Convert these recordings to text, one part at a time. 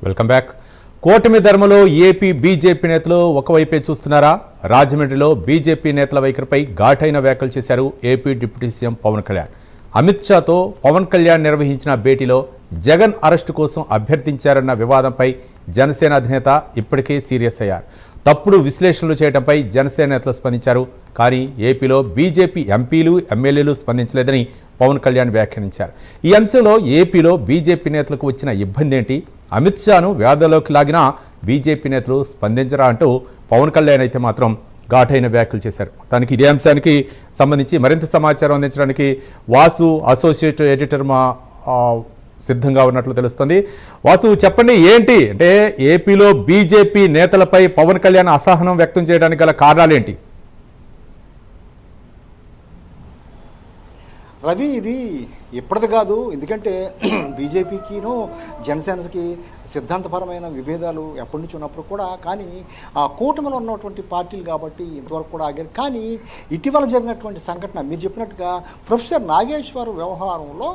Welcome back. కూటమి ధర్మలో AP BJP నేతలు ఒకవైపే చూస్తున్నారా? రాజమండ్రిలో బీజేపీ నేతల వైఖరిపై ఘాటైన వ్యాఖ్యలు చేశారు AP deputy CM Pawan Kalyan. Amit షాతో పవన్ కళ్యాణ్ నిర్వహించిన భేటీలో జగన్ అరెస్టు కోసం అభ్యర్థించారన్న వివాదంపై జనసేన అధినేత ఇప్పటికే సీరియస్ అయ్యారు. తప్పుడు విశ్లేషణలు చేయడంపై జనసేన నేతలు స్పందించారు. కానీ ఏపీలో బీజేపీ ఎంపీలు ఎమ్మెల్యేలు స్పందించలేదని పవన్ కళ్యాణ్ వ్యాఖ్యానించారు. ఈ అంశంలో ఏపీలో బీజేపీ నేతలకు వచ్చిన ఇబ్బంది ఏంటి? అమిత్ షాను వ్యాధుల్లోకి లాగినా బీజేపీ నేతలు స్పందించరా అంటూ పవన్ కళ్యాణ్ అయితే మాత్రం ఘాటైన వ్యాఖ్యలు చేశారు. మొత్తానికి ఇదే అంశానికి సంబంధించి మరింత సమాచారం అందించడానికి వాసు అసోసియేట్ ఎడిటర్ మా సిద్ధంగా ఉన్నట్లు తెలుస్తుంది. వాసు, చెప్పండి, ఏంటి అంటే ఏపీలో బీజేపీ నేతలపై పవన్ కళ్యాణ్ అసహనం వ్యక్తం చేయడానికి గల కారణాలేంటి? రవి, ఇది ఇప్పటిది కాదు. ఎందుకంటే బీజేపీకిను జనసేనకి సిద్ధాంతపరమైన విభేదాలు ఎప్పటి నుంచి ఉన్నప్పుడు కూడా, కానీ ఆ కూటమిలో ఉన్నటువంటి పార్టీలు కాబట్టి ఇంతవరకు కూడా ఆగారు. కానీ ఇటీవల జరిగినటువంటి సంఘటన మీరు చెప్పినట్టుగా ప్రొఫెసర్ నాగేశ్వర్ వ్యవహారంలో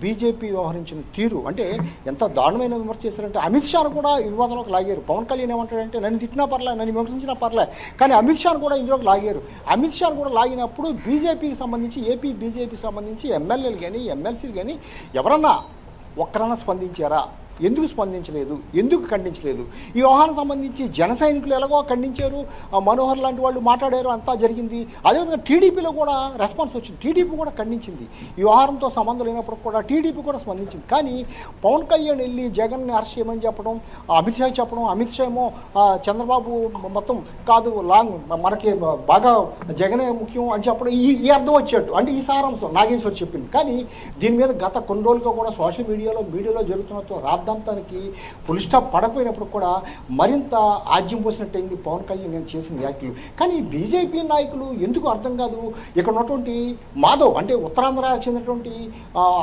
బీజేపీ వ్యవహరించిన తీరు అంటే ఎంత దారుణమైన విమర్శ చేశారంటే అమిత్ షాను కూడా ఈ వివాదంలోకి లాగారు. పవన్ కళ్యాణ్ ఏమంటాడంటే నన్ను తిట్టినా పర్లే, నన్ను విమర్శించినా పర్లే, కానీ అమిత్ షాను కూడా ఇందులోకి లాగారు. అమిత్ షాను కూడా లాగినప్పుడు బీజేపీకి సంబంధించి ఏపీ బీజేపీకి సంబంధించి ఎమ్మెల్యేలు కానీ ఎమ్మెల్సీలు కానీ ఎవరన్నా ఒక్కరన్నా స్పందించారా? ఎందుకు స్పందించలేదు? ఎందుకు ఖండించలేదు? ఈ వ్యవహారం సంబంధించి జన సైనికులు ఎలాగో ఖండించారు, మనోహర్ లాంటి వాళ్ళు మాట్లాడారు, అంతా జరిగింది. అదేవిధంగా టీడీపీలో కూడా రెస్పాన్స్ వచ్చింది, టీడీపీ కూడా ఖండించింది. ఈ వ్యవహారంతో సంబంధం లేనప్పుడు కూడా టీడీపీ కూడా స్పందించింది. కానీ పవన్ కళ్యాణ్ వెళ్ళి జగన్ని అరెస్ట్ చేయమని చెప్పడం, అమిత్ షా చెప్పడం, అమిత్ షా ఏమో చంద్రబాబు మొత్తం కాదు లాంగ్ మనకి బాగా జగనే ముఖ్యం అని చెప్పడం, ఈ అర్థం వచ్చేట్టు అంటే ఈ సారాంశం నాగేశ్వర్ చెప్పింది. కానీ దీని మీద గత కొన్ని రోజులుగా కూడా సోషల్ మీడియాలో జరుగుతున్న రాద్ధాంతానికి పులి స్టాప్ పడకపోయినప్పుడు కూడా మరింత ఆజ్యం పోసినట్టయింది పవన్ కళ్యాణ్ నేను చేసిన వ్యాఖ్యలు. కానీ బీజేపీ నాయకులు ఎందుకు అర్థం కాదు? ఇక్కడ ఉన్నటువంటి మాధవ్ అంటే ఉత్తరాంధ్ర చెందినటువంటి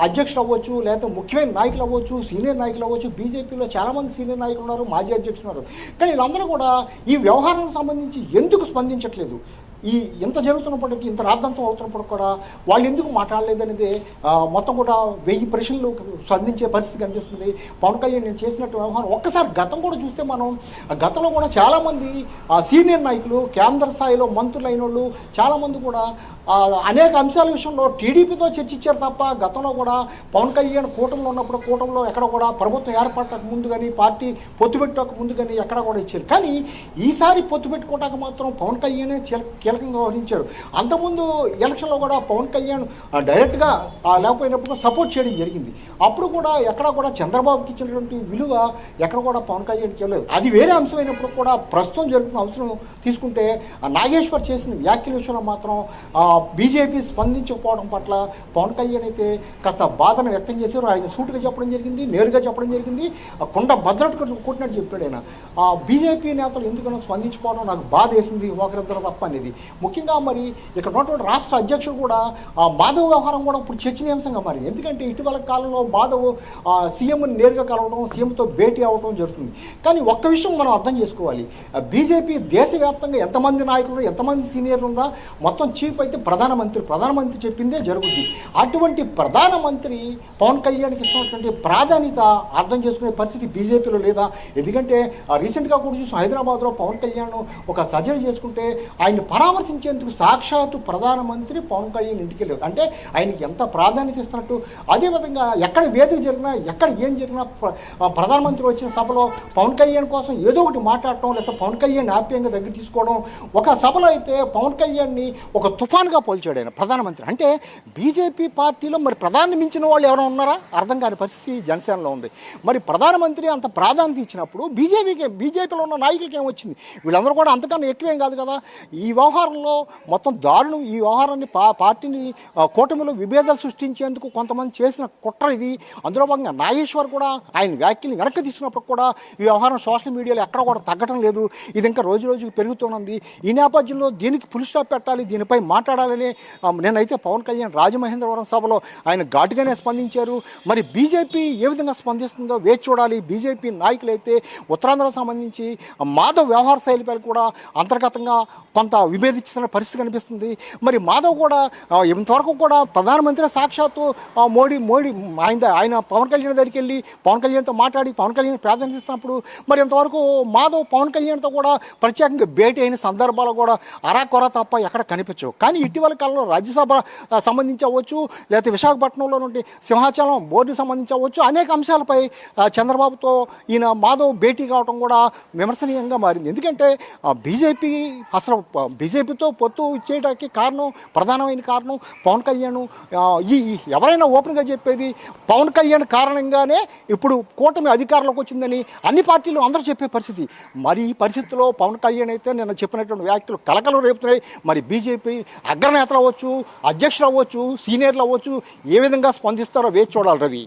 అధ్యక్షులు అవ్వచ్చు, లేకపోతే ముఖ్యమైన నాయకులు అవ్వచ్చు, సీనియర్ నాయకులు అవ్వచ్చు, బీజేపీలో చాలామంది సీనియర్ నాయకులు ఉన్నారు, మాజీ అధ్యక్షులు ఉన్నారు. కానీ వీళ్ళందరూ కూడా ఈ వ్యవహారానికి సంబంధించి ఎందుకు స్పందించట్లేదు? ఈ ఇంత జరుగుతున్నప్పటికీ, ఇంత రాద్ధాంతం అవుతున్నప్పుడు కూడా వాళ్ళు ఎందుకు మాట్లాడలేదనేది మొత్తం కూడా 1000 ప్రశ్నలు సంధించే పరిస్థితి కనిపిస్తుంది. పవన్ కళ్యాణ్ నేను చేసినట్టు వ్యవహారం ఒక్కసారి గతం కూడా చూస్తే మనం గతంలో కూడా చాలామంది సీనియర్ నాయకులు, కేంద్ర స్థాయిలో మంత్రులు అయిన వాళ్ళు చాలామంది కూడా అనేక అంశాల విషయంలో టీడీపీతో చర్చించారు తప్ప గతంలో కూడా పవన్ కళ్యాణ్ కూటమిలో ఉన్నప్పుడు కూటమిలో ఎక్కడ కూడా ప్రభుత్వం ఏర్పడక ముందు కానీ పార్టీ పొత్తు పెట్టక ముందు కానీ ఎక్కడ కూడా ఇచ్చారు. కానీ ఈసారి పొత్తు పెట్టుకోవడానికి మాత్రం పవన్ కళ్యాణే కీలకంగా వ్యవహరించాడు. అంతకుముందు ఎలక్షన్లో కూడా పవన్ కళ్యాణ్ డైరెక్ట్గా లేకపోయినప్పుడు సపోర్ట్ చేయడం జరిగింది. అప్పుడు కూడా ఎక్కడ కూడా చంద్రబాబుకి ఇచ్చినటువంటి విలువ ఎక్కడ కూడా పవన్ కళ్యాణ్కి ఇవ్వలేదు. అది వేరే అంశం అయినప్పుడు కూడా ప్రస్తుతం జరుగుతున్న అంశం తీసుకుంటే నాగేశ్వర్ చేసిన వ్యాఖ్యల విషయంలో మాత్రం బీజేపీ స్పందించకపోవడం పట్ల పవన్ కళ్యాణ్ అయితే కాస్త బాధను వ్యక్తం చేశారు. ఆయన సూటుగా చెప్పడం జరిగింది, నేరుగా చెప్పడం జరిగింది, కొండ భద్రత కొట్టినట్టు చెప్పాడు ఆయన. బీజేపీ నేతలు ఎందుకనో స్పందించుకోవడం నాకు బాధ వేసింది, ఒకరిద్దరు తప్ప అనేది. ముఖ్యంగా మరి ఇక్కడ ఉన్నటువంటి రాష్ట్ర అధ్యక్షుడు కూడా మాధవ్ వ్యవహారం కూడా ఇప్పుడు చర్చనీయాంశంగా మారింది. ఎందుకంటే ఇటీవల కాలంలో మాధవ్ సీఎంని నేరుగా కలవడం, సీఎంతో భేటీ అవ్వడం జరుగుతుంది. కానీ ఒక్క విషయం మనం అర్థం చేసుకోవాలి, బీజేపీ దేశవ్యాప్తంగా ఎంతమంది నాయకులు, ఎంతమంది సీనియర్లు ఉన్నా మొత్తం చీఫ్ అయితే ప్రధానమంత్రి చెప్పిందే జరుగుద్ది. అటువంటి ప్రధానమంత్రి పవన్ కళ్యాణ్కి ఇస్తున్నటువంటి ప్రాధాన్యత అర్థం చేసుకునే పరిస్థితి బీజేపీలో లేదా? ఎందుకంటే రీసెంట్గా కూడా చూసాం, హైదరాబాద్లో పవన్ కళ్యాణ్ ఒక సర్జరీ చేసుకుంటే ఆయన పరామర్శించేందుకు సాక్షాత్తు ప్రధానమంత్రి పవన్ కళ్యాణ్ ఇంటికి వెళ్ళారు. అంటే ఆయనకి ఎంత ప్రాధాన్యత ఇస్తున్నట్టు. అదేవిధంగా ఎక్కడ వేదిక జరిగినా, ఎక్కడ ఏం జరిగినా ప్రధానమంత్రి వచ్చిన సభలో పవన్ కళ్యాణ్ కోసం ఏదో ఒకటి మాట్లాడటం, లేకపోతే పవన్ కళ్యాణ్ ఆప్యాయంగా దగ్గర తీసుకోవడం. ఒక సభలో అయితే పవన్ కళ్యాణ్ని ఒక తుఫాన్గా పోల్చాడు ఆయన ప్రధానమంత్రి. అంటే బీజేపీ పార్టీలో మరి ప్రధాని మించిన వాళ్ళు ఎవరైనా ఉన్నారా? అర్థం కాని పరిస్థితి జనసేనలో ఉంది. మరి ప్రధానమంత్రి అంత ప్రాధాన్యత ఇచ్చినప్పుడు బీజేపీలో ఉన్న నాయకులకి ఏమొచ్చింది? వీళ్ళందరూ కూడా అంతకన్నా ఎక్కువేం కాదు కదా. ఈ వ్యవహారంలో మొత్తం దారుణం. ఈ వ్యవహారాన్ని పార్టీని కూటమిలో విభేదాలు సృష్టించేందుకు కొంతమంది చేసిన కుట్ర ఇది. అందులో భాగంగా నాగేశ్వర్ కూడా ఆయన వ్యాఖ్యలు వెనక్కి తీసుకున్నప్పుడు కూడా ఈ వ్యవహారం సోషల్ మీడియాలో ఎక్కడ కూడా తగ్గడం లేదు. ఇది ఇంకా రోజు రోజుకి పెరుగుతున్నది. ఈ నేపథ్యంలో దీనికి ఫుల్ స్టాప్ పెట్టాలి, దీనిపై మాట్లాడాలని నేనైతే పవన్ కళ్యాణ్ రాజమహేంద్రవరం సభలో ఆయన ఘాటుగానే స్పందించారు. మరి బీజేపీ ఏ విధంగా స్పందిస్తుందో వేచి చూడాలి. బీజేపీ నాయకులైతే ఉత్తరాంధ్రకు సంబంధించి మాధవ్ వ్యవహార శైలిపై కూడా అంతర్గతంగా కొంత విభేదం మీద ఇచ్చిన పరిస్థితి కనిపిస్తుంది. మరి మాధవ్ కూడా ఇంతవరకు కూడా ప్రధానమంత్రి సాక్షాత్తు మోడీ ఆయన పవన్ కళ్యాణ్ దగ్గరికి వెళ్ళి పవన్ కళ్యాణ్తో మాట్లాడి పవన్ కళ్యాణ్ ప్రాధాన్యతిస్తున్నప్పుడు మరి ఇంతవరకు మాధవ్ పవన్ కళ్యాణ్తో కూడా ప్రత్యేకంగా భేటీ అయిన సందర్భాలు కూడా అరాకొర తప్ప ఎక్కడ కనిపించవు. కానీ ఇటీవల కాలంలో రాజ్యసభ సంబంధించి అవ్వచ్చు, లేకపోతే విశాఖపట్నంలో నుండి సింహాచలం బోర్డు సంబంధించి అవ్వచ్చు, అనేక అంశాలపై చంద్రబాబుతో ఈయన మాధవ్ భేటీ కావడం కూడా విమర్శనీయంగా మారింది. ఎందుకంటే బీజేపీ అసలు బీజేపీతో పొత్తు చేయడానికి ప్రధానమైన కారణం పవన్ కళ్యాణ్. ఎవరైనా ఓపెన్గా చెప్పేది పవన్ కళ్యాణ్ కారణంగానే ఇప్పుడు కూటమి అధికారంలోకి వచ్చిందని అన్ని పార్టీలు అందరూ చెప్పే పరిస్థితి. మరి ఈ పరిస్థితిలో పవన్ కళ్యాణ్ అయితే నిన్న చెప్పినటువంటి వ్యాఖ్యలు కలకలం రేపుతున్నాయి. మరి బీజేపీ అగ్రనేతలు అవ్వచ్చు, అధ్యక్షులు అవ్వచ్చు, సీనియర్లు అవ్వచ్చు, ఏ విధంగా స్పందిస్తారో వేచి చూడాలి. రవి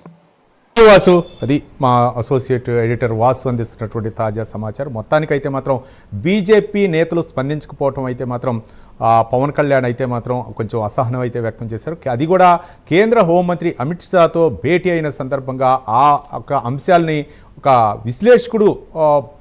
వాసు, అది మా అసోసియేట్ ఎడిటర్ వాసు అందిస్తున్నటువంటి తాజా సమాచారం. మొత్తానికైతే మాత్రం బీజేపీ నేతలు స్పందించకపోవటం అయితే మాత్రం పవన్ కళ్యాణ్ అయితే మాత్రం కొంచెం అసహనం అయితే వ్యక్తం చేశారు. అది కూడా కేంద్ర హోంమంత్రి అమిత్ షాతో భేటీ అయిన సందర్భంగా ఆ ఒక అంశాలని ఒక విశ్లేషకుడు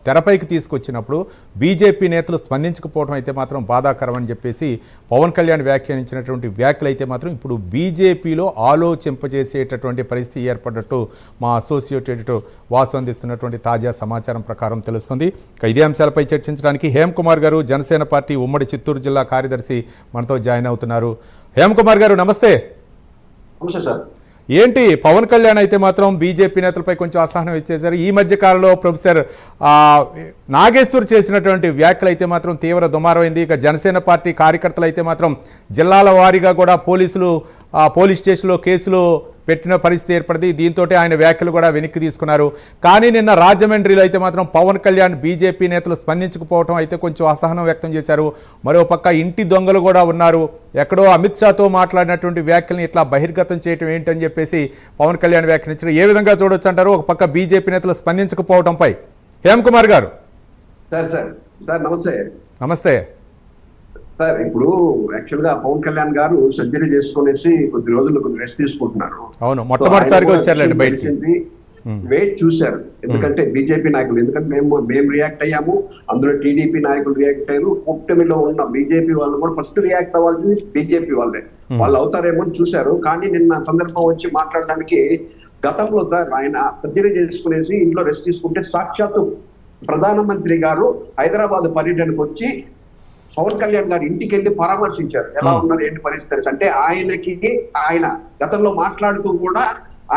తెరపైకి తీసుకొచ్చినప్పుడు బీజేపీ నేతలు స్పందించకపోవడం అయితే మాత్రం బాధాకరమని చెప్పేసి పవన్ కళ్యాణ్ వ్యాఖ్యానించినటువంటి వ్యాఖ్యలు అయితే మాత్రం ఇప్పుడు బీజేపీలో ఆలోచింపజేసేటటువంటి పరిస్థితి ఏర్పడ్డట్టు మా అసోసియేట్ ఎడిటర్ వాసు అందిస్తున్నటువంటి తాజా సమాచారం ప్రకారం తెలుస్తుంది. ఇదే అంశాలపై చర్చించడానికి హేమ్ కుమార్ గారు, జనసేన పార్టీ ఉమ్మడి చిత్తూరు జిల్లా కార్యదర్శి మనతో జాయిన్ అవుతున్నారు. హేమ్ కుమార్ గారు నమస్తే. ఏంటి పవన్ కళ్యాణ్ అయితే మాత్రం బీజేపీ నేతలపై కొంచెం అసహనం ఇచ్చేశారు. ఈ మధ్య కాలంలో ప్రొఫెసర్ నాగేశ్వర్ చేసినటువంటి వ్యాఖ్యలు అయితే మాత్రం తీవ్ర దుమారమైంది. ఇక జనసేన పార్టీ కార్యకర్తలు అయితే మాత్రం జిల్లాల వారీగా కూడా పోలీస్ స్టేషన్లో కేసులు పెట్టిన పరిస్థితి ఏర్పడింది. దీంతో ఆయన వ్యాఖ్యలు కూడా వెనక్కి తీసుకున్నారు. కానీ నిన్న రాజమండ్రిలో అయితే మాత్రం పవన్ కళ్యాణ్ బీజేపీ నేతలు స్పందించకపోవడం అయితే కొంచెం అసహనం వ్యక్తం చేశారు. మరోపక్క ఇంటి దొంగలు కూడా ఉన్నారు, ఎక్కడో అమిత్ షాతో మాట్లాడినటువంటి వ్యాఖ్యల్ని ఇట్లా బహిర్గతం చేయడం ఏంటని చెప్పేసి పవన్ కళ్యాణ్ వ్యాఖ్యానించారు. ఏ విధంగా చూడొచ్చు అంటారు ఒక పక్క బీజేపీ నేతలు స్పందించకపోవడంపై? హేమ్ కుమార్ గారు నమస్తే. సార్, ఇప్పుడు యాక్చువల్ గా పవన్ కళ్యాణ్ గారు సర్జరీ చేసుకునేసి కొద్ది రోజులు రెస్ట్ తీసుకుంటున్నారు. అవును, మొట్టమొదటిసారిగా వచ్చారులేండి బయటికి. వెయిట్ చూశారు, ఎందుకంటే బీజేపీ నాయకులు, ఎందుకంటే మేము రియాక్ట్ అయ్యాము, అందులో టీడీపీ నాయకులు రియాక్ట్ అయ్యారు, కూటమిలో ఉన్న బీజేపీ వాళ్ళు కూడా ఫస్ట్ రియాక్ట్ అవ్వాల్సింది బీజేపీ వాళ్ళే. వాళ్ళు అవుతారేమో అని చూశారు. కానీ నిన్న సందర్భం వచ్చి మాట్లాడడానికి గతంలో సార్ ఆయన సర్జరీ చేసుకునేసి ఇంట్లో రెస్ట్ తీసుకుంటే సాక్షాత్తు ప్రధానమంత్రి గారు హైదరాబాద్ పర్యటనకు వచ్చి పవన్ కళ్యాణ్ గారు ఇంటికి వెళ్ళి పరామర్శించారు. ఎలా ఉన్నారు, ఏంటి పరిస్థితి అంటే ఆయన గతంలో మాట్లాడుతూ కూడా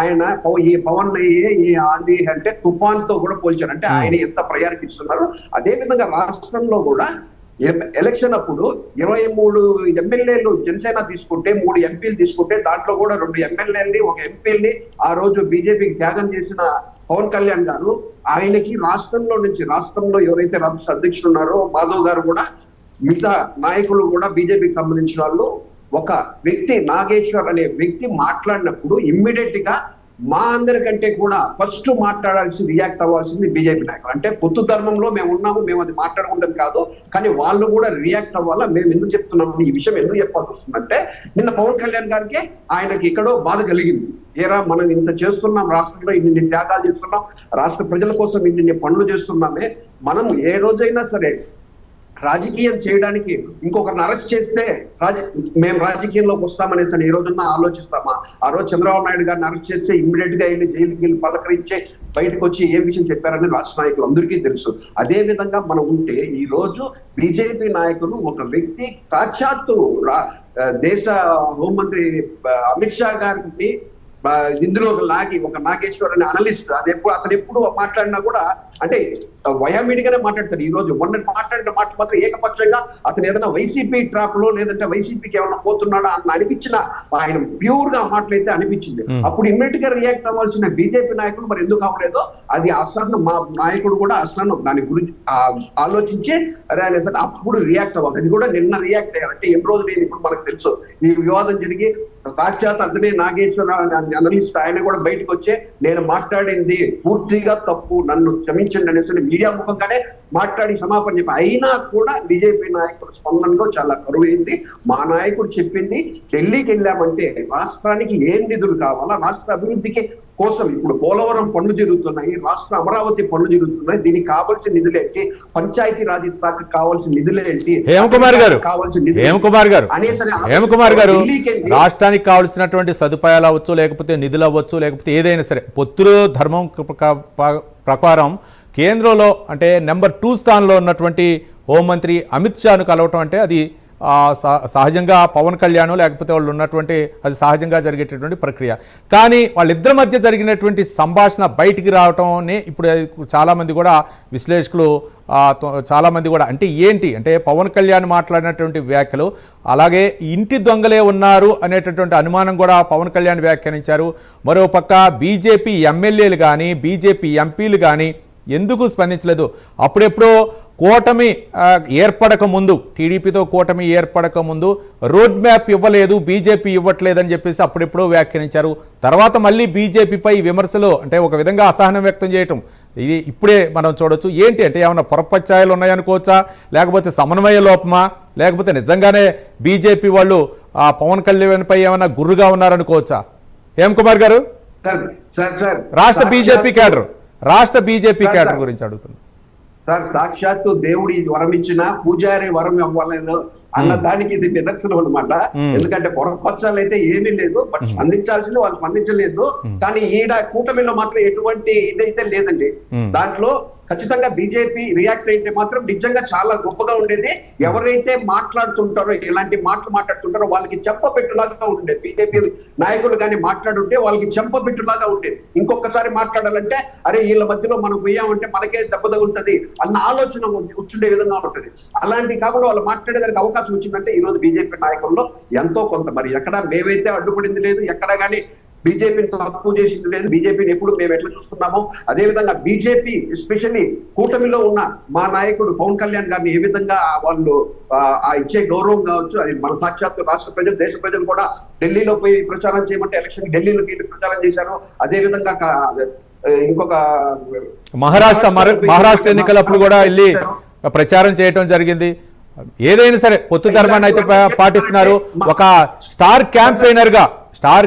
ఆయన ఈ పవన్ ఆంది అంటే తుఫాన్ తో కూడా పోల్చారు. అంటే ఆయన ఎంత ప్రయారిటీ ఇస్తున్నారు. అదే విధంగా రాష్ట్రంలో కూడా ఎలక్షన్ అప్పుడు 23 ఎమ్మెల్యేలు జనసేన తీసుకుంటే 3 ఎంపీలు తీసుకుంటే దాంట్లో కూడా 2 ఎమ్మెల్యేలని 1 ఎంపీని ఆ రోజు బీజేపీకి త్యాగం చేసిన పవన్ కళ్యాణ్ గారు ఆయనకి రాష్ట్రంలో ఎవరైతే రాష్ట్ర అధ్యక్షులు ఉన్నారో మాధవ్ గారు కూడా మిగతా నాయకులు కూడా బీజేపీకి సంబంధించిన వాళ్ళు ఒక వ్యక్తి నాగేశ్వర్ అనే వ్యక్తి మాట్లాడినప్పుడు ఇమ్మీడియట్ గా మా అందరికంటే కూడా ఫస్ట్ మాట్లాడాల్సింది రియాక్ట్ అవ్వాల్సింది బీజేపీ నాయకులు. అంటే పొత్తు ధర్మంలో మేము ఉన్నాము, మేము అది మాట్లాడకూడదని కాదు, కానీ వాళ్ళు కూడా రియాక్ట్ అవ్వాలా. మేము ఎందుకు చెప్తున్నాము, ఈ విషయం ఎందుకు చెప్పాల్సి వస్తుందంటే నిన్న పవన్ కళ్యాణ్ గారికి ఆయనకి ఎక్కడో బాధ కలిగింది. ఏరా మనం ఇంత చేస్తున్నాం, రాష్ట్రంలో ఇన్ని త్యాగాలు చేస్తున్నాం, రాష్ట్ర ప్రజల కోసం ఇన్ని పనులు చేస్తున్నామే, మనం ఏ రోజైనా సరే రాజకీయం చేయడానికి ఇంకొకరిని అరెస్ట్ చేస్తే మేము రాజకీయంలోకి వస్తామనేసి ఏ రోజున్నా ఆలోచిస్తామా? ఆ రోజు చంద్రబాబు నాయుడు గారిని అరెస్ట్ చేస్తే ఇమ్మీడియట్ గా వెళ్ళి జైలుకి వెళ్ళి పలకరించే బయటకు వచ్చి ఏ విషయం చెప్పారని రాష్ట్ర నాయకులు అందరికీ తెలుసు. అదే విధంగా మనం ఉంటే ఈ రోజు బీజేపీ నాయకులు ఒక వ్యక్తి సాక్షాత్తు దేశ హోంమంత్రి అమిత్ షా గారికి ఇందులో లాగి ఒక నాగేశ్వర్ అనే అనలిస్ట్ అతను ఎప్పుడు మాట్లాడినా కూడా అంటే వయామిడిగానే మాట్లాడతారు. ఈ రోజు మొన్న మాట్లాడిన మాట మాత్రం ఏకపక్షంగా అతను ఏదైనా వైసీపీ ట్రాప్ లో లేదంటే వైసీపీకి ఏమైనా పోతున్నాడా అని అనిపించిన ఆయన ప్యూర్ గా మాటలైతే అనిపించింది. అప్పుడు ఇమ్మీడియట్ గా రియాక్ట్ అవ్వాల్సిన బీజేపీ నాయకులు మరి ఎందుకు అవ్వలేదో అది అసహనం. మా నాయకుడు కూడా అసహనం దాని గురించి ఆలోచించి అప్పుడు రియాక్ట్ అవ్వాలి. అది కూడా నిన్న రియాక్ట్ అయ్యారు. అంటే ఎన్ని రోజులు ఇప్పుడు మనకు తెలుసు ఈ వివాదం జరిగి సాక్షాత్ అతనే నాగేశ్వర అనలిస్ట్ ఆయన కూడా బయటకు వచ్చే నేను మాట్లాడింది పూర్తిగా తప్పు, నన్ను క్షమించండి అనేసి మీడియా ముఖంగానే మాట్లాడి క్షమాపణ చెప్పి అయినా కూడా బీజేపీ నాయకుల స్పందనలో చాలా కరువైంది. మా నాయకుడు చెప్పింది ఢిల్లీకి వెళ్ళామంటే రాష్ట్రానికి ఏం నిధులు కావాలా, రాష్ట్ర అభివృద్ధికి కోసం ఇప్పుడు పోలవరం పనులు జరుగుతున్నాయి, రాష్ట్ర అమరావతి పనులు జరుగుతున్నాయి. దీనికి కావాల్సిన నిధులేంటి, పంచాయతీ రాజ్ శాఖ కావాల్సిన నిధులేంటి, హేమకుమార్ గారు ఢిల్లీకి రాష్ట్రానికి కావాల్సినటువంటి సదుపాయాలు అవ్వచ్చు, లేకపోతే నిధులు అవ్వచ్చు, లేకపోతే ఏదైనా సరే పొత్తుల ధర్మం ప్రకారం కేంద్రంలో అంటే నెంబర్ 2 స్థానంలో ఉన్నటువంటి హోంమంత్రి అమిత్ షాను కలవటం అంటే అది సహజంగా పవన్ కళ్యాణ్ లేకపోతే వాళ్ళు ఉన్నటువంటి అది సహజంగా జరిగేటటువంటి ప్రక్రియ. కానీ వాళ్ళిద్దరి మధ్య జరిగినటువంటి సంభాషణ బయటికి రావటంనే ఇప్పుడు చాలామంది కూడా విశ్లేషకులు చాలామంది కూడా అంటే ఏంటి అంటే పవన్ కళ్యాణ్ మాట్లాడినటువంటి వ్యాఖ్యలు, అలాగే ఇంటి దొంగలే ఉన్నారు అనేటటువంటి అనుమానం కూడా పవన్ కళ్యాణ్ వ్యాఖ్యానించారు. మరోపక్క బీజేపీ ఎమ్మెల్యేలు కానీ బీజేపీ ఎంపీలు కానీ ఎందుకు స్పందించలేదు? అప్పుడెప్పుడో కూటమి ఏర్పడక ముందు, టీడీపీతో కూటమి ఏర్పడక ముందు రోడ్ మ్యాప్ ఇవ్వలేదు, బీజేపీ ఇవ్వట్లేదని చెప్పేసి అప్పుడెప్పుడో వ్యాఖ్యానించారు. తర్వాత మళ్ళీ బీజేపీపై విమర్శలు అంటే ఒక విధంగా అసహనం వ్యక్తం చేయటం ఇది ఇప్పుడే మనం చూడొచ్చు. ఏంటి అంటే ఏమైనా పొరపచ్చాయాలు ఉన్నాయనుకోవచ్చా, లేకపోతే సమన్వయ లోపమా, లేకపోతే నిజంగానే బీజేపీ వాళ్ళు పవన్ కళ్యాణ్పై ఏమైనా గుర్రుగా ఉన్నారనుకోవచ్చా? హేమకుమార్ గారు, రాష్ట్ర బీజేపీ క్యాడర్ గురించి అడుగుతున్నారు సార్. సాక్షాత్తు దేవుడి వరం ఇచ్చిన పూజారి వరం ఇవ్వాలని అన్న దానికి ఇది నిదర్శనం అనమాట. ఎందుకంటే పొరపచ్చాలు అయితే ఏమీ లేదు, బట్ స్పందించాల్సింది వాళ్ళు స్పందించలేదు. కానీ ఈడ కూటమిలో మాత్రం ఎటువంటి ఇదైతే లేదండి. దాంట్లో ఖచ్చితంగా బీజేపీ రియాక్ట్ అయితే మాత్రం నిజంగా చాలా గొప్పగా ఉండేది. ఎవరైతే మాట్లాడుతుంటారో, ఇలాంటి మాటలు మాట్లాడుతుంటారో వాళ్ళకి చెంపపెట్టులాగా ఉండేది. బీజేపీ నాయకులు కానీ మాట్లాడుంటే వాళ్ళకి చెంపపెట్టులాగా ఉండేది. ఇంకొకసారి మాట్లాడాలంటే అరే వీళ్ళ మధ్యలో మనం పోయామంటే మనకే దెబ్బగా ఉంటది అన్న ఆలోచన కూర్చుండే విధంగా ఉంటుంది. అలాంటి కాకుండా వాళ్ళు మాట్లాడేదానికి అవకాశం వచ్చిందంటే ఈ రోజు బీజేపీ నాయకుల్లో ఎంతో కొంత, మరి ఎక్కడ మేమైతే అడ్డుపడింది లేదు, ఎక్కడ కానీ బీజేపీని తక్కువ చేసింది లేదు. బీజేపీని ఎప్పుడు మేము ఎట్లా చూస్తున్నామో అదే విధంగా బీజేపీ ఎస్పెషల్లీ కూటమిలో ఉన్న మా నాయకుడు పవన్ కళ్యాణ్ గారిని ఏ విధంగా వాళ్ళు ఇచ్చే గౌరవం కావచ్చు, అది మన సాక్షాత్తు రాష్ట్ర ప్రజలు, దేశ ప్రజలు కూడా ఢిల్లీలో పోయి ప్రచారం చేయమంటే ఎలక్షన్ ఢిల్లీలోకి వెళ్ళి ప్రచారం చేశారు. అదే విధంగా ఇంకొక మహారాష్ట్ర ఎన్నికలప్పుడు కూడా వెళ్ళి ప్రచారం చేయటం జరిగింది. ఏదైనా సరే పొత్తు ధర్మాన్ని అయితే పాటిస్తున్నారు. ఒక స్టార్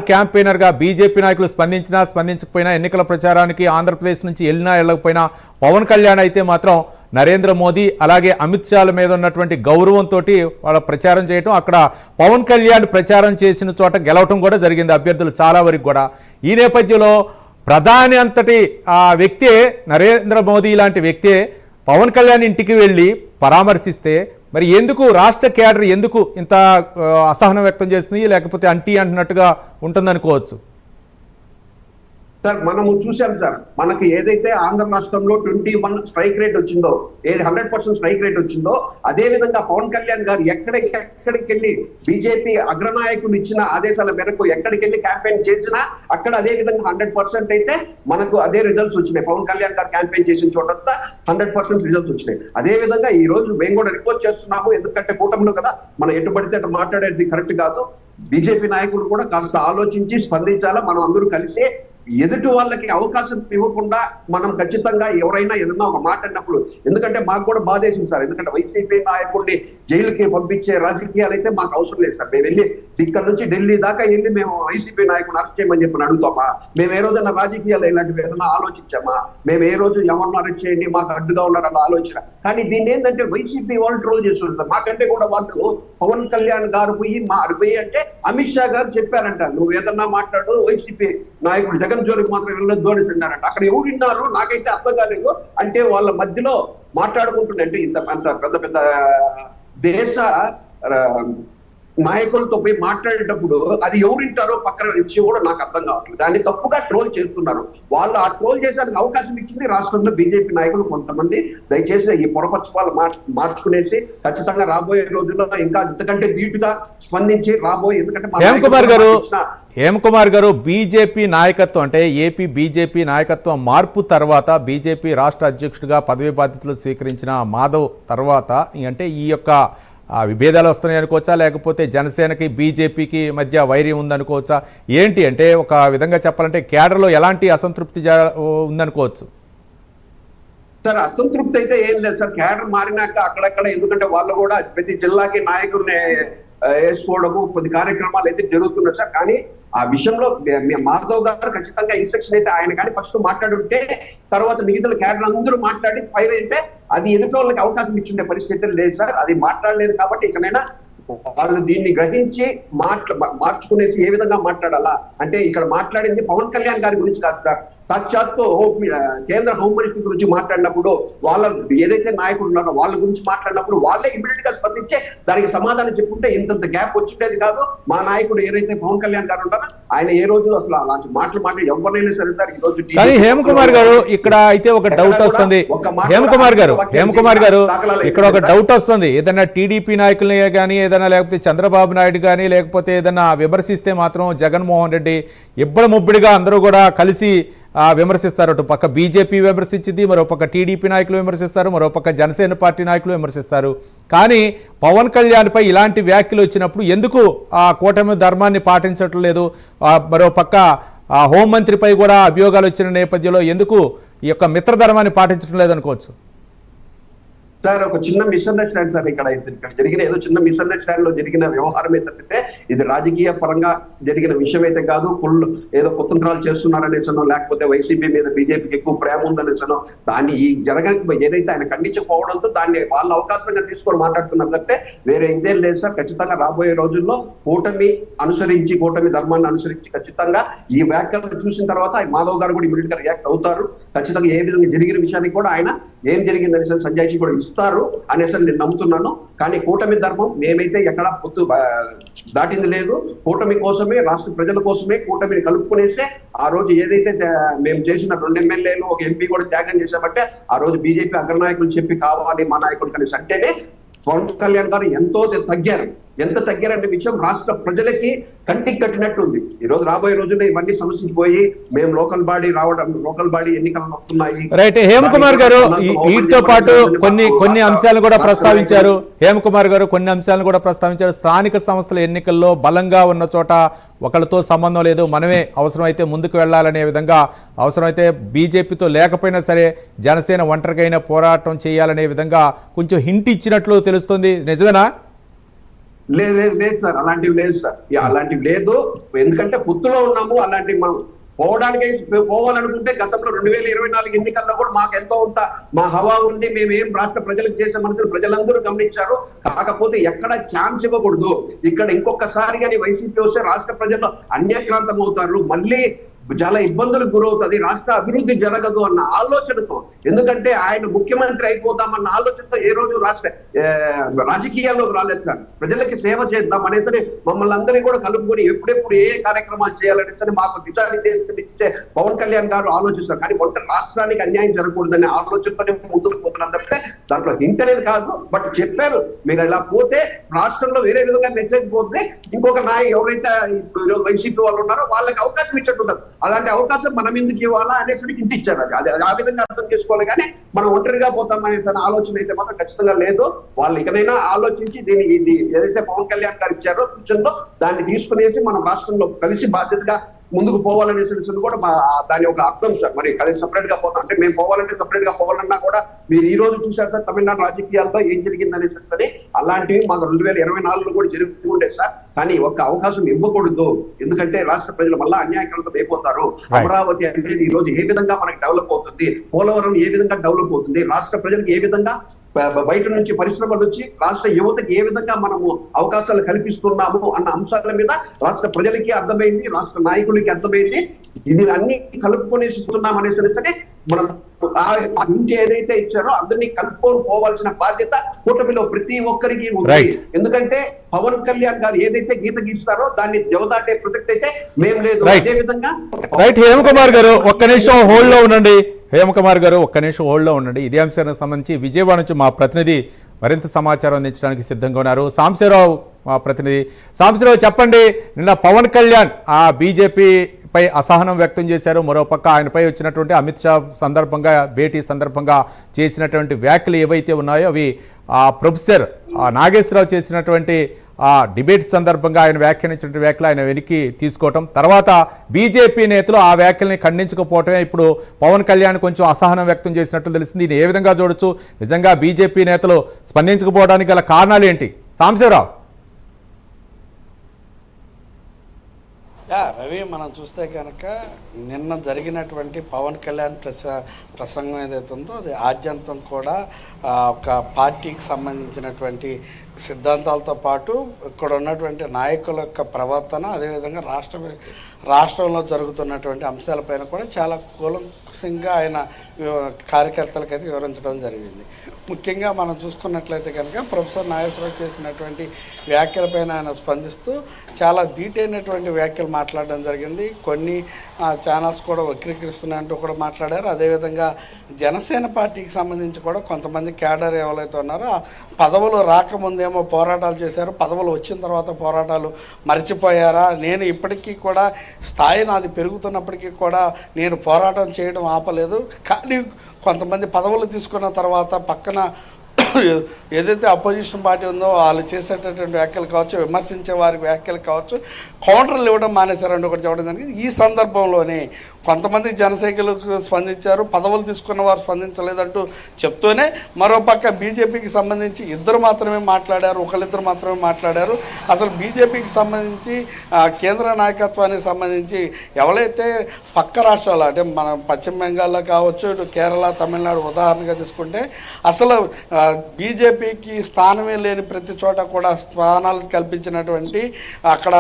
క్యాంపెయినర్ గా బీజేపీ నాయకులు స్పందించకపోయినా ఎన్నికల ప్రచారానికి ఆంధ్రప్రదేశ్ నుంచి వెళ్ళకపోయినా పవన్ కళ్యాణ్ అయితే మాత్రం నరేంద్ర మోదీ అలాగే అమిత్ షాల మీద ఉన్నటువంటి గౌరవంతో వాళ్ళ ప్రచారం చేయటం, అక్కడ పవన్ కళ్యాణ్ ప్రచారం చేసిన చోట గెలవటం కూడా జరిగింది అభ్యర్థులు చాలా వరకు కూడా. ఈ నేపథ్యంలో ప్రధాని అంతటి ఆ వ్యక్తే, నరేంద్ర మోదీ లాంటి వ్యక్తే పవన్ కళ్యాణ్ ఇంటికి వెళ్ళి పరామర్శిస్తే మరి ఎందుకు రాష్ట్ర క్యాడర్ ఎందుకు ఇంత అసహనం వ్యక్తం చేస్తుంది, లేకపోతే అంటున్నట్టుగా ఉంటుందనుకోవచ్చు? సార్ మనము చూసాం సార్, మనకి ఏదైతే ఆంధ్ర రాష్ట్రంలో 21 స్ట్రైక్ రేట్ వచ్చిందో, ఏది 100% స్ట్రైక్ రేట్ వచ్చిందో, అదే విధంగా పవన్ కళ్యాణ్ గారు ఎక్కడికి వెళ్ళి బీజేపీ అగ్రనాయకులు ఇచ్చిన ఆదేశాల మేరకు ఎక్కడికి వెళ్ళి క్యాంపెయిన్ చేసినా అక్కడ అదే విధంగా 100% అయితే మనకు అదే రిజల్ట్స్ వచ్చినాయి. పవన్ కళ్యాణ్ గారు క్యాంపెయిన్ చేసిన చోటంతా 100% రిజల్ట్స్ వచ్చినాయి. అదే విధంగా ఈ రోజు మేము కూడా రిపోర్ట్ చేస్తున్నాము. ఎందుకంటే కూటమిలో కదా మనం ఎటు పడితే అటు మాట్లాడేది కరెక్ట్ కాదు. బీజేపీ నాయకులు కూడా కాస్త ఆలోచించి స్పందించాలా. మనం అందరూ కలిసి ఎదుటి వాళ్ళకి అవకాశం ఇవ్వకుండా మనం ఖచ్చితంగా ఎవరైనా ఏదన్నా ఒక మాట అన్నప్పుడు, ఎందుకంటే మాకు కూడా బాధేసింది సార్. ఎందుకంటే వైసీపీ నాయకుడిని జైలుకి పంపించే రాజకీయాలు అయితే మాకు అవసరం లేదు సార్. మేము వెళ్ళి ఇక్కడ నుంచి ఢిల్లీ దాకా వెళ్ళి మేము వైసీపీ నాయకుడిని అరెస్ట్ చేయమని చెప్పి అడుగుతామా? మేము ఏ రోజైనా రాజకీయాలు ఇలాంటివి ఏదైనా ఆలోచించామా? మేము ఏ రోజు ఎవరిని అరెస్ట్ చేయండి మాకు అడ్డుగా ఉన్నారు అలా ఆలోచన. కానీ దీన్ని ఏంటంటే వైసీపీ వాళ్ళు ట్రోల్ చేస్తుంటారు. మాకంటే కూడా వాళ్ళు పవన్ కళ్యాణ్ గారు పోయి అంటే అమిత్ షా గారు చెప్పారంట, నువ్వు ఏదన్నా మాట్లాడు వైసీపీ నాయకుడు జగన్ జోలికి మాత్రం వెళ్ళొద్దు అని అన్నారంట. అక్కడ ఎవరు విన్నారు నాకైతే అర్థం కాలేదు. అంటే వాళ్ళ మధ్యలో మాట్లాడుకుంటుండే ఇంత పెద్ద పెద్ద దేశ నాయకులతో పోయి మాట్లాడేటప్పుడు అది ఎవరింటారో పక్కన విషయం కూడా నాకు అర్థం కావట్లేదు. దాన్ని తప్పుగా ట్రోల్ చేస్తున్నారు. వాళ్ళు ఆ ట్రోల్ చేసేందుకు అవకాశం ఇచ్చింది రాష్ట్రంలో బీజేపీ నాయకులు కొంతమంది. దయచేసి ఈ పొరపక్షపాలు మార్చుకునేసి ఖచ్చితంగా రాబోయే రోజుల్లో ఇంకా ఇంతకంటే ధీటుగా స్పందించి రాబోయే, ఎందుకంటే హేమకుమార్ గారు బీజేపీ నాయకత్వం అంటే ఏపీ బీజేపీ నాయకత్వం మార్పు తర్వాత బీజేపీ రాష్ట్ర అధ్యక్షుడిగా పదవి బాధ్యతలు స్వీకరించిన మాధవ్ తర్వాత అంటే ఈ యొక్క విభేదాలు వస్తున్నాయి అనుకోవచ్చా, లేకపోతే జనసేనకి బీజేపీకి మధ్య వైర్యం ఉందనుకోవచ్చా? ఏంటి అంటే ఒక విధంగా చెప్పాలంటే క్యాడర్లో ఎలాంటి అసంతృప్తి ఉందనుకోవచ్చు? సార్ అసంతృప్తి అయితే ఏం లేదు సార్. క్యాడర్ మారినాక అక్కడక్కడ, ఎందుకంటే వాళ్ళు కూడా ప్రతి జిల్లాకి నాయకుడిని వేసుకోవడము కొన్ని కార్యక్రమాలు అయితే జరుగుతున్నాయి సార్. కానీ ఆ విషయంలో మాధవ్ గారు ఖచ్చితంగా ఇన్స్ట్రక్షన్ అయితే ఆయన కానీ ఫస్ట్ మాట్లాడుంటే తర్వాత మిగతా క్యాడర్ అందరూ మాట్లాడి ఫైర్ అయితే అది ఎదుటోళ్ళకి అవకాశం ఇచ్చుండే పరిస్థితి లేదు సార్. అది మాట్లాడలేదు కాబట్టి ఇకనైనా వాళ్ళు దీన్ని గ్రహించి మార్చుకునేసి ఏ విధంగా మాట్లాడాలా అంటే ఇక్కడ మాట్లాడింది పవన్ కళ్యాణ్ గారి గురించి కాదు సార్. సాక్షాత్తు కేంద్ర హోం మినిస్టర్ గురించి మాట్లాడినప్పుడు వాళ్ళ ఏదైతే నాయకులు ఉన్నారో వాళ్ళ గురించి మాట్లాడినప్పుడు వాళ్ళే ఇమీడియట్ గా స్పందించే దానికి సమాధానం చెప్పుకుంటే ఇంత గ్యాప్ వచ్చిండేది కాదు. మా నాయకుడు ఏదైతే పవన్ కళ్యాణ్ గారు ఉంటారో ఆయన ఏ రోజు అసలు అలాంటి మాటలు ఎవరినైనా సరే సార్. ఈ రోజు కానీ హేమకుమార్ గారు ఇక్కడ అయితే ఒక డౌట్ వస్తుంది. హేమకుమార్ గారు ఇక్కడ ఒక డౌట్ వస్తుంది. ఏదైనా టీడీపీ నాయకులనే కానీ ఏదైనా లేకపోతే చంద్రబాబు నాయుడు కానీ లేకపోతే ఏదైనా విమర్శిస్తే మాత్రం జగన్మోహన్ రెడ్డి ఇబ్బడి ముబ్బడిగా అందరూ కూడా కలిసి విమర్శిస్తారు. అటు పక్క బీజేపీ విమర్శించింది, మరో పక్క టీడీపీ నాయకులు విమర్శిస్తారు, మరో పక్క జనసేన పార్టీ నాయకులు విమర్శిస్తారు. కానీ పవన్ కళ్యాణ్పై ఇలాంటి వ్యాఖ్యలు వచ్చినప్పుడు ఎందుకు ఆ కూటమి ధర్మాన్ని పాటించటం లేదు? మరో పక్క హోంమంత్రిపై కూడా అభియోగాలు వచ్చిన నేపథ్యంలో ఎందుకు ఈ యొక్క మిత్రధర్మాన్ని పాటించడం లేదనుకోవచ్చు సార్. ఒక చిన్న మిస్అండర్స్టాండ్ సార్. ఇక్కడ జరిగిన ఏదో చిన్న మిస్అండర్స్టాండ్ లో జరిగిన వ్యవహారమే తప్పితే ఇది రాజకీయ పరంగా జరిగిన విషయం అయితే కాదు. ఫుల్ ఏదో కుతంత్రాలు చేస్తున్నారనేసనో లేకపోతే వైసీపీ మీద బీజేపీకి ఎక్కువ ప్రేమ ఉందనేసనో దాన్ని ఈ ఏదైతే ఆయన ఖండించకపోవడంతో దాన్ని వాళ్ళ అవకాశంగా తీసుకొని మాట్లాడుతున్నారు తప్పితే వేరే ఇదేం లేదు సార్. ఖచ్చితంగా రాబోయే రోజుల్లో కూటమి ధర్మాన్ని అనుసరించి ఖచ్చితంగా ఈ వ్యాఖ్యలు చూసిన తర్వాత మాధవ్ గారు కూడా ఇమీడియట్ గా రియాక్ట్ అవుతారు. ఖచ్చితంగా ఏ విధంగా జరిగిన విషయానికి కూడా ఆయన ఏం జరిగిందనే సంజయ్ కూడా ఇస్తారు అనేసి నేను నమ్ముతున్నాను. కానీ కూటమి ధర్మం మేమైతే ఎక్కడా పొత్తు దాటింది లేదు. కూటమి కోసమే, రాష్ట్ర ప్రజల కోసమే కూటమిని కలుపుకునేసే ఆ రోజు ఏదైతే మేము చేసిన 2 ఎమ్మెల్యేలు 1 ఎంపీ కూడా త్యాగం చేశామంటే ఆ రోజు బీజేపీ అగ్రనాయకులు చెప్పి కావాలి మా నాయకుడు కనీసం అంటేనే పవన్ కళ్యాణ్ గారు ఎంతో తగ్గారు. ఎంత తగ్గారనే విషయం రాష్ట్ర ప్రజలకి కంటికి కట్టినట్టు ఉంది. ఈ రోజు రాబోయే రోజుల్లో ఇవన్నీ సమస్యపోయి మేము లోకల్ బాడీ ఎన్నికలు వస్తున్నాయి. రైట్. హేమకుమార్ గారు వీటితో పాటు కొన్ని అంశాలను కూడా ప్రస్తావించారు. హేమకుమార్ గారు కొన్ని అంశాలను కూడా ప్రస్తావించారు. స్థానిక సంస్థల ఎన్నికల్లో బలంగా ఉన్న చోట ఒకళ్ళతో సంబంధం లేదు, మనమే అవసరమైతే ముందుకు వెళ్ళాలనే విధంగా, అవసరమైతే బీజేపీతో లేకపోయినా సరే జనసేన ఒంటరికైనా పోరాటం చేయాలనే విధంగా కొంచెం హింట్ ఇచ్చినట్లు తెలుస్తుంది. నిజమేనా? లేదు సార్, అలాంటివి లేదు సార్. అలాంటివి లేదు. ఎందుకంటే పొత్తులో ఉన్నాము. అలాంటివి మనం పోవాలనుకుంటే గతంలో 2024 ఎన్నికల్లో కూడా మాకు ఎంతో ఉంట మా హవా ఉంది. మేమేం రాష్ట్ర ప్రజలకు చేసే మనసులు ప్రజలందరూ గమనించారు. కాకపోతే ఎక్కడ ఛాన్స్ ఇవ్వకూడదు. ఇక్కడ ఇంకొకసారి కానీ వైసీపీ వస్తే రాష్ట్ర ప్రజలు అన్యాక్రాంతం అవుతారు, మళ్ళీ చాలా ఇబ్బందులకు గురవుతుంది, రాష్ట్ర అభివృద్ధి జరగదు అన్న ఆలోచనతో, ఎందుకంటే ఆయన ముఖ్యమంత్రి అయిపోతామన్న ఆలోచనతో ఏ రోజు రాజకీయాల్లోకి రాలేదు సార్. ప్రజలకి సేవ చేద్దాం అనేసరి మమ్మల్ని అందరినీ కూడా కలుపుకొని ఎప్పుడెప్పుడు ఏ కార్యక్రమాలు చేయాలనేసరి మాకు దిశానిర్దేశం ఇచ్చే పవన్ కళ్యాణ్ గారు ఆలోచిస్తారు. కానీ మొత్తం రాష్ట్రానికి అన్యాయం జరగకూడదనే ఆలోచనతోనే ముందుకు పోతున్నారు తప్పితే దాంట్లో హింట్ అనేది కాదు. బట్ చెప్పారు, మీరు ఇలా పోతే రాష్ట్రంలో వేరే విధంగా మెసేజ్ పోతే ఇంకొక ఎవరైతే వైసీపీ వాళ్ళు ఉన్నారో వాళ్ళకి అవకాశం ఇచ్చేట్టుంటారు. అలాంటి అవకాశం మనం ఎందుకు ఇవ్వాలా అనేసి ఇంటి ఇచ్చారు. అది ఆ విధంగా అర్థం చేసుకోవాలి. కానీ మనం ఒంటరిగా పోతామనే తన ఆలోచన అయితే మాత్రం ఖచ్చితంగా లేదు. వాళ్ళు ఇకనైనా ఆలోచించి ఇది ఏదైతే పవన్ కళ్యాణ్ గారు ఇచ్చారో సూచనలో దాన్ని తీసుకునేసి మనం రాష్ట్రంలో కలిసి బాధ్యతగా ముందుకు పోవాలనేసి కూడా దాని ఒక అర్థం సార్. మరి కలిసి సపరేట్ గా పోతాం అంటే మేము పోవాలంటే సపరేట్ గా పోవాలన్నా కూడా మీరు ఈ రోజు చూసారు సార్ తమిళనాడు రాజకీయాల్లో ఏం జరిగిందనేసి అలాంటివి మాకు 2024లో కూడా జరుగుతుండే సార్. కానీ ఒక్క అవకాశం ఇవ్వకూడదు. ఎందుకంటే రాష్ట్ర ప్రజలు మళ్ళా అన్యాయకాలతో అయిపోతారు. అమరావతి అనేది ఈ రోజు ఏ విధంగా మనకి డెవలప్ అవుతుంది, పోలవరం ఏ విధంగా డెవలప్ అవుతుంది, రాష్ట్ర ప్రజలకు ఏ విధంగా బయట నుంచి పరిశ్రమలు వచ్చి రాష్ట్ర యువతకి ఏ విధంగా మనము అవకాశాలు కల్పిస్తున్నాము అన్న అంశాల మీద రాష్ట్ర ప్రజలకి అర్థమైంది, రాష్ట్ర నాయకులకి అర్థమైంది. ఇది అన్ని కలుపుకొని ఇస్తున్నాం అనేసరికి మనం ఇంటి ఏదైతే ఇచ్చారో అందరినీ కలుపుకొని పోవాల్సిన బాధ్యత కూటమిలో ప్రతి ఒక్కరికి ఉంది. ఎందుకంటే పవన్ కళ్యాణ్ గారు ఏదైతే గీత గీస్తారో దాన్ని దేవదాటే ప్రసక్తి అయితే మేము లేదు. అదే విధంగా హేమకుమార్ గారు ఒక్క నిమిషం హోల్డ్ లో ఉండండి. హేమకుమార్ గారు ఒక్క నిమిషం హోల్డ్ లో ఉండండి. ఇదే అంశానికి సంబంధించి విజయవాడ నుంచి మా ప్రతినిధి మరింత సమాచారం అందించడానికి సిద్ధంగా ఉన్నారు. సాంబశివరావు మా ప్రతినిధి. సాంబశివరావు చెప్పండి, నిన్న పవన్ కళ్యాణ్ ఆ బీజేపీ పై అసహనం వ్యక్తం చేశారు. మరోపక్క ఆయనపై వచ్చినటువంటి అమిత్ షా సందర్భంగా భేటీ సందర్భంగా చేసినటువంటి వ్యాఖ్యలు ఏవైతే ఉన్నాయో అవి ప్రొఫెసర్ నాగేశ్వరరావు చేసినటువంటి డిబేట్ సందర్భంగా ఆయన వ్యాఖ్యానించిన వ్యాఖ్యలు ఆయన వెనక్కి తీసుకోవటం, తర్వాత బీజేపీ నేతలు ఆ వ్యాఖ్యల్ని ఖండించకపోవటమే ఇప్పుడు పవన్ కళ్యాణ్ కొంచెం అసహనం వ్యక్తం చేసినట్లు తెలిసింది. ఇది ఏ విధంగా చూడొచ్చు? నిజంగా బీజేపీ నేతలు స్పందించకపోవడానికి గల కారణాలు ఏంటి? సాంబశివరావు. రవి, మనం చూస్తే కనుక నిన్న జరిగినటువంటి పవన్ కళ్యాణ్ ప్రసంగం ఏదైతే ఉందో అది ఆద్యంతం కూడా ఒక పార్టీకి సంబంధించినటువంటి సిద్ధాంతాలతో పాటు ఇక్కడ ఉన్నటువంటి నాయకుల యొక్క ప్రవర్తన, అదేవిధంగా రాష్ట్రంలో జరుగుతున్నటువంటి అంశాలపైన కూడా చాలా కూలంకషంగా ఆయన కార్యకర్తలకైతే వివరించడం జరిగింది. ముఖ్యంగా మనం చూసుకున్నట్లయితే కనుక ప్రొఫెసర్ నాగేశ్వరరావు చేసినటువంటి వ్యాఖ్యలపైన ఆయన స్పందిస్తూ చాలా ధీటైనటువంటి వ్యాఖ్యలు మాట్లాడడం జరిగింది. కొన్ని ఛానల్స్ కూడా వక్రీకరిస్తున్నాయంటూ కూడా మాట్లాడారు. అదేవిధంగా జనసేన పార్టీకి సంబంధించి కూడా కొంతమంది క్యాడర్ ఎవరైతే ఉన్నారో పదవులు రాకముందేమో పోరాటాలు చేశారు, పదవులు వచ్చిన తర్వాత పోరాటాలు మర్చిపోయారా, నేను ఇప్పటికీ కూడా స్థాయి నాది పెరుగుతున్నప్పటికీ కూడా నేను పోరాటం చేయడం ఆపలేదు, కానీ కొంతమంది పదవులు తీసుకున్న తర్వాత పక్కన ఏదైతే అపోజిషన్ పార్టీ ఉందో వాళ్ళు చేసేటటువంటి వ్యాఖ్యలు కావచ్చు, విమర్శించే వారికి వ్యాఖ్యలు కావచ్చు, కౌంటర్లు ఇవ్వడం మానేశారంటూ ఒకటి చెప్పడం జరిగింది. ఈ సందర్భంలోనే కొంతమంది జనసైనికులకు స్పందించారు, పదవులు తీసుకున్న వారు స్పందించలేదంటూ చెప్తూనే మరోపక్క బీజేపీకి సంబంధించి ఇద్దరు మాత్రమే మాట్లాడారు, ఒకళ్ళిద్దరు మాత్రమే మాట్లాడారు. అసలు బీజేపీకి సంబంధించి కేంద్ర నాయకత్వానికి సంబంధించి ఎవరైతే పక్క రాష్ట్రాలు అంటే మన పశ్చిమ బెంగాల్లో కావచ్చు, ఇటు కేరళ, తమిళనాడు ఉదాహరణగా తీసుకుంటే అసలు బీజేపీకి స్థానమే లేని ప్రతి చోట కూడా స్థానాలు కల్పించినటువంటి అక్కడ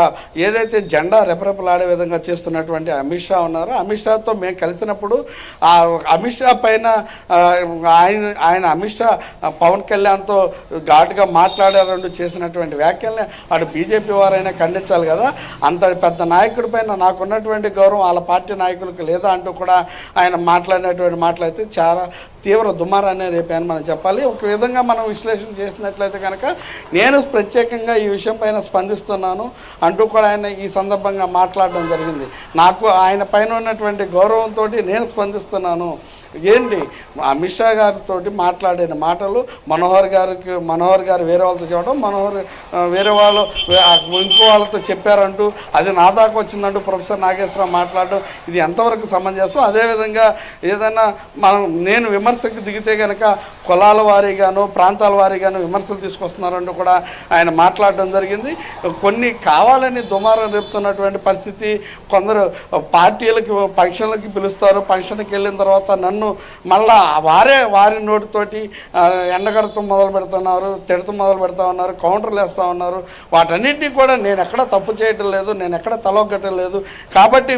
ఏదైతే జెండా రెపరెపలాడే విధంగా చేస్తున్నటువంటి అమిత్ షా ఉన్నారో, అమిత్ షాతో మేము కలిసినప్పుడు ఆ అమిత్ షా పైన ఆయన అమిత్ షా పవన్ కళ్యాణ్తో ఘాటుగా మాట్లాడారంటూ చేసినటువంటి వ్యాఖ్యల్ని అటు బీజేపీ వారైనా ఖండించాలి కదా. అంత పెద్ద నాయకుడి పైన నాకున్నటువంటి గౌరవం వాళ్ళ పార్టీ నాయకులకు లేదా అంటూ కూడా ఆయన మాట్లాడినటువంటి మాటలైతే చాలా తీవ్ర దుమారాన్ని రేపాయని మనం చెప్పాలి. ఒక విధంగా మనం విశ్లేషణ చేసినట్లయితే కనుక నేను ప్రత్యేకంగా ఈ విషయం పైన స్పందిస్తున్నాను అంటూ కూడా ఆయన ఈ సందర్భంగా మాట్లాడడం జరిగింది. నాకు ఆయన పైన ఉన్నటువంటి గౌరవంతో నేను స్పందిస్తున్నాను. ఏంటి అమిత్ షా గారితో మాట్లాడిన మాటలు మనోహర్ గారు వేరే వాళ్ళతో చెప్పడం, మనోహర్ వేరే వాళ్ళు ఇంకో వాళ్ళతో చెప్పారంటూ అది నా దాకా వచ్చిందంటూ ప్రొఫెసర్ నాగేశ్వరరావు మాట్లాడడం ఇది ఎంతవరకు సమంజసం. అదేవిధంగా ఏదైనా నేను విమర్శకు దిగితే కనుక కులాల వారీగాను ప్రాంతాల వారీగాను విమర్శలు తీసుకొస్తున్నారంటూ కూడా ఆయన మాట్లాడడం జరిగింది. కొన్ని కావాలని దుమారం రేపుతున్నటువంటి పరిస్థితి, కొందరు పార్టీలకి ఫంక్షన్లకి పిలుస్తారు, ఫంక్షన్కి వెళ్ళిన తర్వాత నన్ను మళ్ళా వారి నోటితోటి ఎండగడతం మొదలు పెడుతున్నారు, తిడతం మొదలు పెడతా ఉన్నారు, కౌంటర్లు వేస్తూ ఉన్నారు. వాటన్నింటినీ కూడా నేను ఎక్కడ తప్పు చేయటం లేదు, నేను ఎక్కడ తలొగ్గటం లేదు. కాబట్టి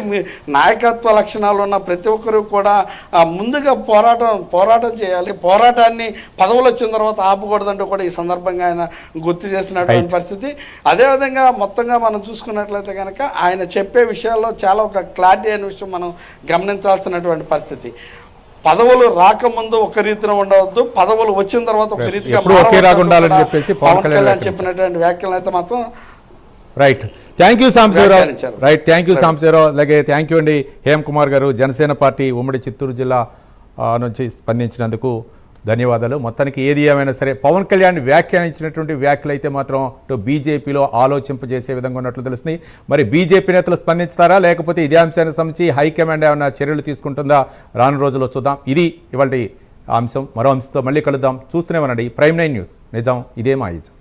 నాయకత్వ లక్షణాలు ఉన్న ప్రతి ఒక్కరూ కూడా ముందుగా పోరాటం చేయాలి, పోరాటాన్ని పదవులు వచ్చిన తర్వాత ఆపకూడదంటూ కూడా ఈ సందర్భంగా ఆయన గుర్తు చేసినటువంటి పరిస్థితి. అదేవిధంగా మొత్తంగా మనం చూసుకున్నట్లయితే కనుక ఆయన చెప్పే విషయాల్లో చాలా ఒక క్లారిటీ అనే విషయం మనం గమనించాల్సినటువంటి పరిస్థితి. పదవులు రాకముందు ఒక రీతిలో ఉండవద్దు, పదవులు వచ్చిన తర్వాత ఒక రీతిగా ఉండాలని చెప్పేసి పవన్ కళ్యాణ్ చెప్పినటువంటి వ్యాఖ్యలు అయితే మాత్రం right. Thank you Sambasivarao. Right, thank you Sambasivarao. అలాగే థ్యాంక్ యూ అండి హేమ్ కుమార్ గారు, జనసేన పార్టీ ఉమ్మడి చిత్తూరు జిల్లా నుంచి స్పందించినందుకు ధన్యవాదాలు. మొత్తానికి ఏది ఏమైనా సరే పవన్ కళ్యాణ్ వ్యాఖ్యానించినటువంటి వ్యాఖ్యలు అయితే మాత్రం బీజేపీలో ఆలోచింపజేసే విధంగా ఉన్నట్లు తెలుస్తుంది. మరి బీజేపీ నేతలు స్పందిస్తారా, లేకపోతే ఇదే అంశానికి సంబంధించి హైకమాండ్ ఏమైనా చర్యలు తీసుకుంటుందా రాను రోజుల్లో చూద్దాం. ఇది ఇవాళ అంశం. మరో అంశంతో మళ్ళీ కలుద్దాం. చూస్తూనే ఉండండి ప్రైమ్ 9 న్యూస్. నిజం ఇదే మా ఇజం.